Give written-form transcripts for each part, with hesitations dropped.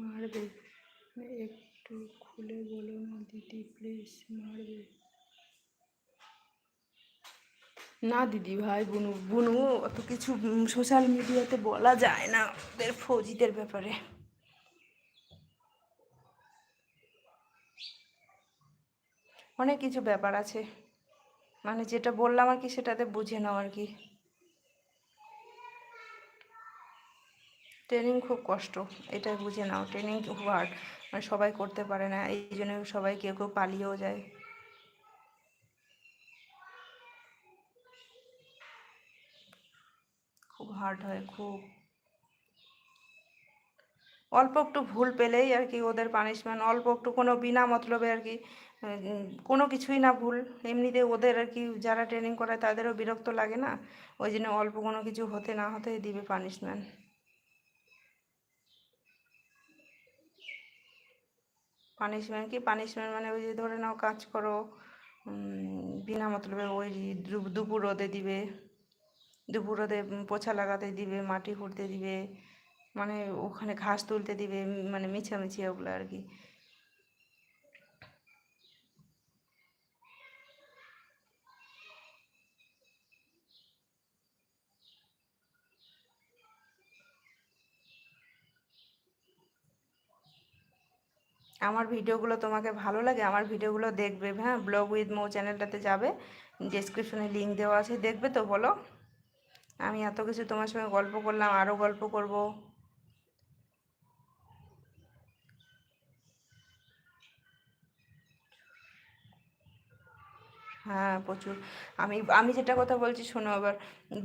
মারবে? একটু খুলে বলো না দিদি প্লিজ, মারবে? না দিদি ভাই, বুনু বুনু অত কিছু সোশ্যাল মিডিয়াতে বলা যায় না ওদের ফৌজিদের ব্যাপারে। অনেক কিছু ব্যাপার আছে, মানে যেটা বললাম আর কি সেটাতে বুঝে নাও আর কি। ট্রেনিং খুব কষ্ট, এটাই বুঝে নাও, ট্রেনিং খুব হার্ড, মানে সবাই করতে পারে না, এই জন্য সবাই কেউ কেউ পালিয়েও যায়। খুব হার্ড হয় খুব। অল্প একটু ভুল পেলেই আর কি ওদের পানিশমেন্ট, অল্প একটু কোনো বিনা মতলবে আর কি, কোনো কিছুই না ভুল, এমনিতে ওদের আর কি যারা ট্রেনিং করায় তাদেরও বিরক্ত লাগে না, ওই জন্য অল্প কোনো কিছু হতে না হতেই দিবে পানিশমেন্ট। পানিশমেন্ট কি পানিশমেন্ট, মানে ওই যে ধরে নাও কাজ করো বিনা মতলবে, ওই দুপুর রোদে দিবে, দুপুর রোদে পোছা লাগাতে দিবে, মাটি খুঁড়তে দিবে, মানে ওখানে ঘাস তুলতে দিবে, মানে মিছামিছি ওগুলো আর কি। আমার ভিডিওগুলো তোমাকে ভালো লাগে, আমার ভিডিওগুলো দেখবে, হ্যাঁ, ব্লগ উইথ মৌ চ্যানেলটাতে যাবে, ডেসক্রিপশনে লিঙ্ক দেওয়া আছে, দেখবে তো বলো? আমি এত কিছু তোমার সঙ্গে গল্প করলাম, আরও গল্প করব। হ্যাঁ প্রচুর। আমি আমি যেটা কথা বলছি শোনো আবার,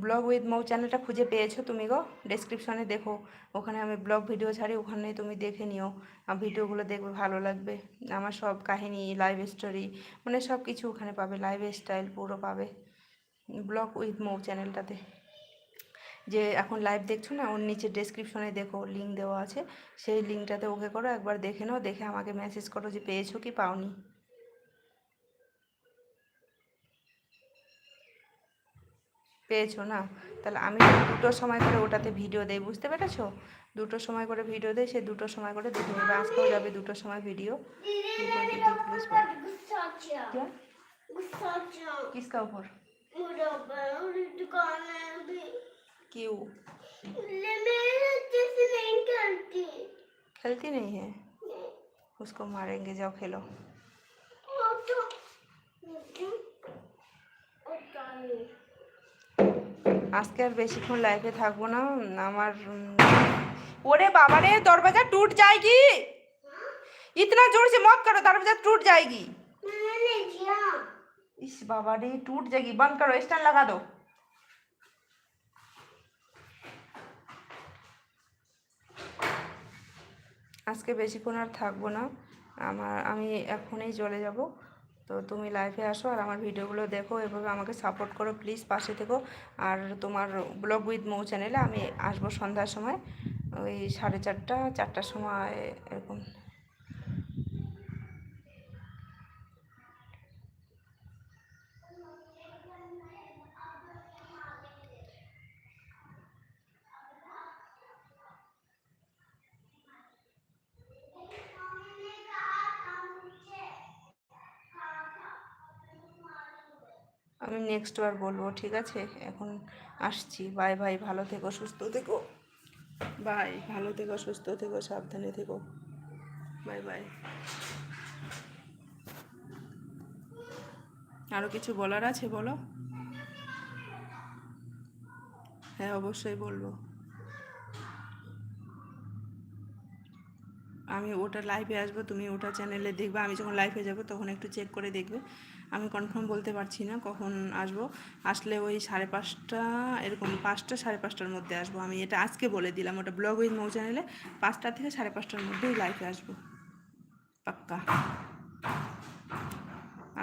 ব্লগ উইথ মৌ চ্যানেলটা খুঁজে পেয়েছো তুমি গো? ডেসক্রিপশনে দেখো, ওখানে আমি ব্লগ ভিডিও ছাড়ি, ওখানে তুমি দেখে নিও, ভিডিওগুলো দেখবে, ভালো লাগবে। আমার সব কাহিনী, লাইভ স্টোরি, মানে সব কিছু ওখানে পাবে, লাইফ স্টাইল পুরো পাবে ব্লগ উইথ মৌ চ্যানেলটাতে। যে এখন লাইভ দেখছো না, ওর নিচে ডেসক্রিপশনে দেখো লিঙ্ক দেওয়া আছে, সেই লিঙ্কটাতে ওকে করো, একবার দেখে নাও, দেখে আমাকে মেসেজ করো যে পেয়েছো কি পাওনি। পেয়েছো না? তাহলে আমি দুটোর সময় করে ওটাতে ভিডিও দেই, বুঝতে পেরেছো? দুটোর সময় করে ভিডিও দেয়, সে দুটোর সময় করে দেখে নেবে, আজকেও যাবে দুটোর সময় ভিডিও। क्या? किसका ऊपर? क्यों? खेलती नहीं है? उसको मारेंगे, जाओ खेलो। আজকে আর বেশিক্ষণ লাইফে থাকবো না, আমার ওরে বাবা রে, दरवाजा टूट जाएगी, इतना जोर से मत करो, दरवाजा टूट जाएगी। इस बाबा रे, टूट जाएगी, बंद करो, स्टैंड लगा दो। আজকে বেশিক্ষণ আর থাকবো না, আমি এখনই চলে যাব। তো তুমি লাইভে আসো আর আমার ভিডিওগুলো দেখো, এভাবে আমাকে সাপোর্ট করো প্লিজ, পাশে থেকো। আর তোমার ব্লগ উইথ মৌ চ্যানেলে আমি আসবো সন্ধ্যার সময়, ওই 4:30 4টার সময় এরকম। আমি নেক্সট বার বলবো, ঠিক আছে? এখন আসছি, বাই বাই, ভালো থেকো, সুস্থ থেকো, বাই, ভালো থেকো, সুস্থ থেকো, সাবধানে থেকো, বাই বাই। আরও কিছু বলার আছে বলো? হ্যাঁ অবশ্যই বলবো। আমি ওটা লাইভে আসবো, তুমি ওটা চ্যানেলে দেখবে, আমি যখন লাইভে যাব তখন একটু চেক করে দেখবে। আমি কনফার্ম বলতে পারছি না কখন আসবো, আসলে ওই 5:30 এরকম, 5টা 5:30টার মধ্যে আসবো, আমি এটা আজকে বলে দিলাম, ওটা ব্লগ উইথ মৌ চ্যানেলে 5টা থেকে 5:30টার মধ্যেই লাইভে আসবো, পাক্কা।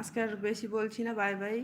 আজকে আর বেশি বলছি না, বাই বাই।